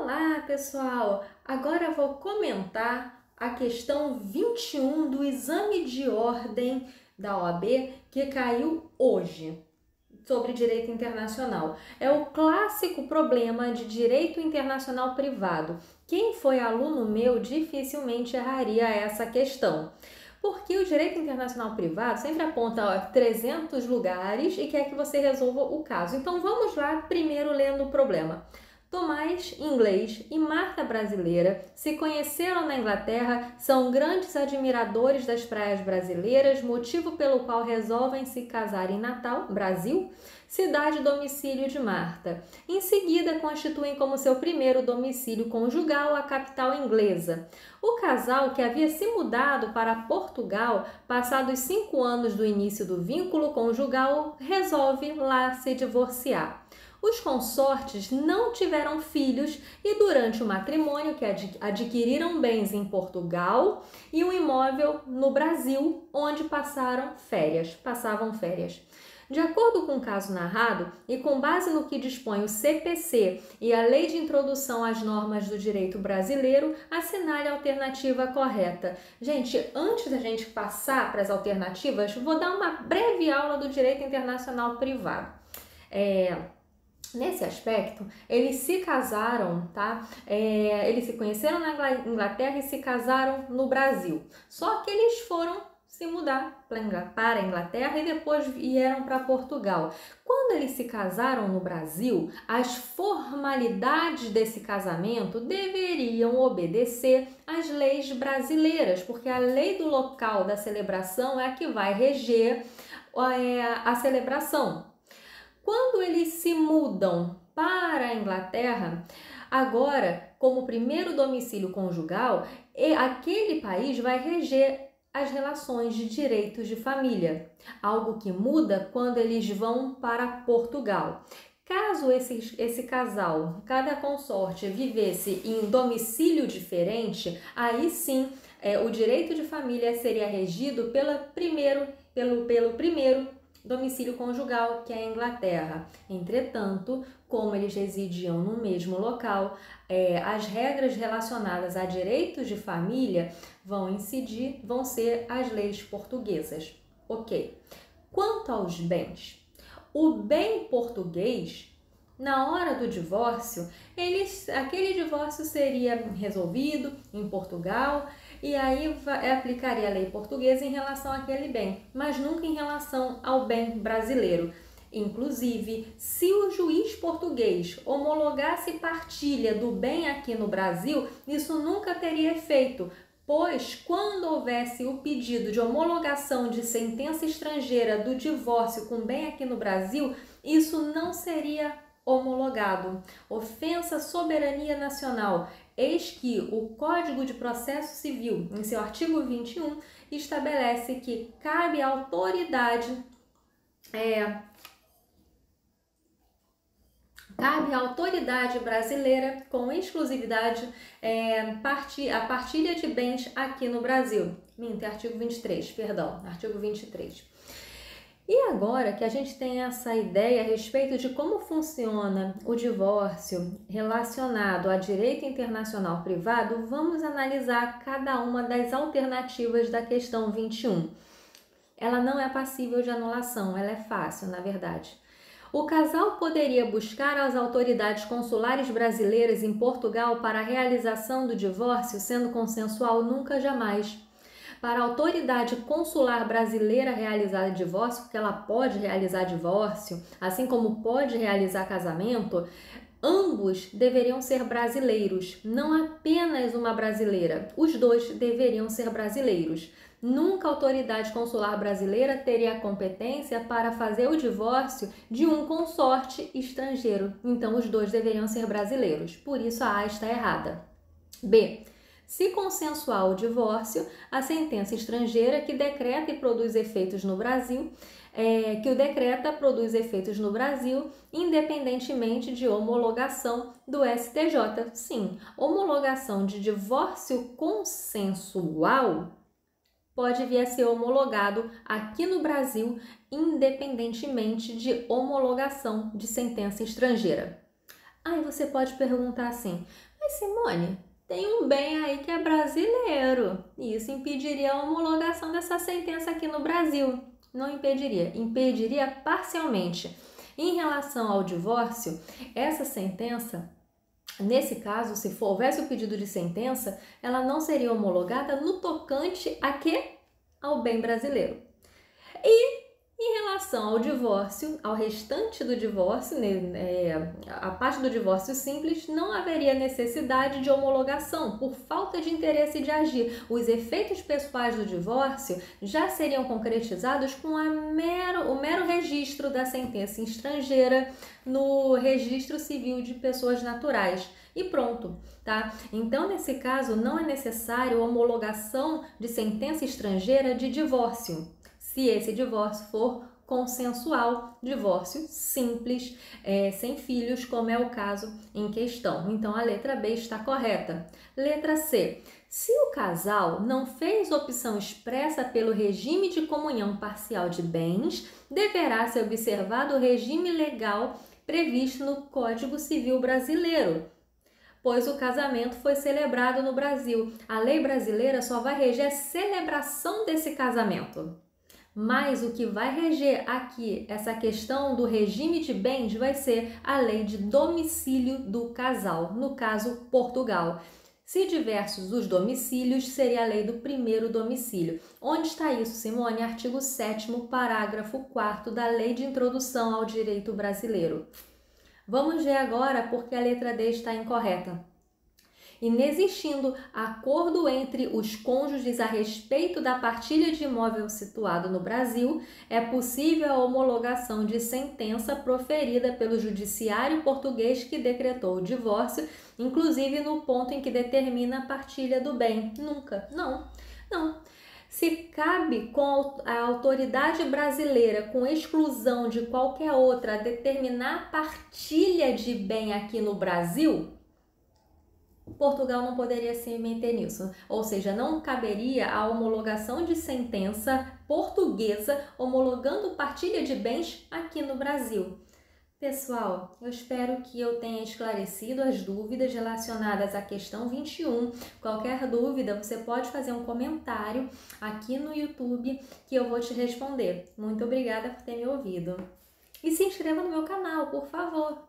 Olá, pessoal! Agora eu vou comentar a questão 21 do exame de ordem da OAB que caiu hoje, sobre direito internacional. É o clássico problema de direito internacional privado. Quem foi aluno meu dificilmente erraria essa questão. Porque o direito internacional privado sempre aponta 300 lugares e quer que você resolva o caso. Então vamos lá, primeiro lendo o problema. Tomás, inglês, e Marta, brasileira, se conheceram na Inglaterra, são grandes admiradores das praias brasileiras, motivo pelo qual resolvem se casar em Natal, Brasil, cidade domicílio de Marta. Em seguida, constituem como seu primeiro domicílio conjugal a capital inglesa. O casal, que havia se mudado para Portugal, passados 5 anos do início do vínculo conjugal, resolve lá se divorciar. Os consortes não tiveram filhos e durante o matrimônio que adquiriram bens em Portugal e um imóvel no Brasil, onde passavam férias. De acordo com o caso narrado e com base no que dispõe o CPC e a Lei de Introdução às Normas do Direito Brasileiro, assinale a alternativa correta. Gente, antes da gente passar para as alternativas, vou dar uma breve aula do direito internacional privado. Nesse aspecto, eles se casaram, tá? Eles se conheceram na Inglaterra e se casaram no Brasil. Só que eles foram se mudar para a Inglaterra e depois vieram para Portugal. Quando eles se casaram no Brasil, as formalidades desse casamento deveriam obedecer às leis brasileiras, porque a lei do local da celebração é a que vai reger a celebração. Quando eles se mudam para a Inglaterra, agora, como primeiro domicílio conjugal, aquele país vai reger as relações de direitos de família, algo que muda quando eles vão para Portugal. Caso esse casal, cada consorte, vivesse em domicílio diferente, aí sim o direito de família seria regido pelo primeiro domicílio conjugal, que é a Inglaterra. Entretanto, como eles residiam no mesmo local, as regras relacionadas a direitos de família vão ser as leis portuguesas. Ok. Quanto aos bens, o bem português, na hora do divórcio, aquele divórcio seria resolvido em Portugal e aí aplicaria a lei portuguesa em relação àquele bem, mas nunca em relação ao bem brasileiro. Inclusive, se o juiz português homologasse partilha do bem aqui no Brasil, isso nunca teria efeito, pois quando houvesse o pedido de homologação de sentença estrangeira do divórcio com bem aqui no Brasil, isso não seria homologado. Ofensa à soberania nacional. Eis que o Código de Processo Civil, em seu artigo 21, estabelece que cabe à autoridade brasileira, com exclusividade, a partilha de bens aqui no Brasil. Artigo 23. E agora que a gente tem essa ideia a respeito de como funciona o divórcio relacionado a direito internacional privado, vamos analisar cada uma das alternativas da questão 21. Ela não é passível de anulação, ela é fácil, na verdade. O casal poderia buscar as autoridades consulares brasileiras em Portugal para a realização do divórcio, sendo consensual? Nunca, jamais. Para a autoridade consular brasileira realizar divórcio, porque ela pode realizar divórcio, assim como pode realizar casamento, ambos deveriam ser brasileiros, não apenas uma brasileira. Os dois deveriam ser brasileiros. Nunca a autoridade consular brasileira teria a competência para fazer o divórcio de um consorte estrangeiro. Então, os dois deveriam ser brasileiros. Por isso, a A está errada. B. Se consensual o divórcio, a sentença estrangeira que decreta e produz efeitos no Brasil, produz efeitos no Brasil, independentemente de homologação do STJ. Sim, homologação de divórcio consensual pode vir a ser homologado aqui no Brasil, independentemente de homologação de sentença estrangeira. Aí você pode perguntar assim, Mas, Simone, tem um bem aí que é brasileiro. E isso impediria a homologação dessa sentença aqui no Brasil. Não impediria, impediria parcialmente. Em relação ao divórcio, essa sentença, nesse caso, se houvesse o pedido de sentença, ela não seria homologada no tocante a quê? Ao bem brasileiro. E em relação ao divórcio, ao restante do divórcio, a parte do divórcio simples, não haveria necessidade de homologação por falta de interesse de agir. Os efeitos pessoais do divórcio já seriam concretizados com o mero registro da sentença estrangeira no registro civil de pessoas naturais. E pronto, tá? Então, nesse caso, não é necessário homologação de sentença estrangeira de divórcio, se esse divórcio for consensual, divórcio simples, sem filhos, como é o caso em questão. Então, a letra B está correta. Letra C. Se o casal não fez opção expressa pelo regime de comunhão parcial de bens, deverá ser observado o regime legal previsto no Código Civil Brasileiro, pois o casamento foi celebrado no Brasil. A lei brasileira só vai reger a celebração desse casamento. Mas o que vai reger aqui essa questão do regime de bens vai ser a lei de domicílio do casal, no caso Portugal. Se diversos os domicílios, seria a lei do primeiro domicílio. Onde está isso, Simone? Artigo 7º, parágrafo 4º da Lei de Introdução ao Direito Brasileiro. Vamos ver agora porque a letra D está incorreta. Inexistindo acordo entre os cônjuges a respeito da partilha de imóvel situado no Brasil, é possível a homologação de sentença proferida pelo judiciário português que decretou o divórcio, inclusive no ponto em que determina a partilha do bem. Nunca. Não. Se cabe com a autoridade brasileira, com exclusão de qualquer outra, determinar a partilha de bem aqui no Brasil, Portugal não poderia se meter nisso, ou seja, não caberia a homologação de sentença portuguesa homologando partilha de bens aqui no Brasil. Pessoal, eu espero que eu tenha esclarecido as dúvidas relacionadas à questão 21. Qualquer dúvida, você pode fazer um comentário aqui no YouTube que eu vou te responder. Muito obrigada por ter me ouvido. E se inscreva no meu canal, por favor.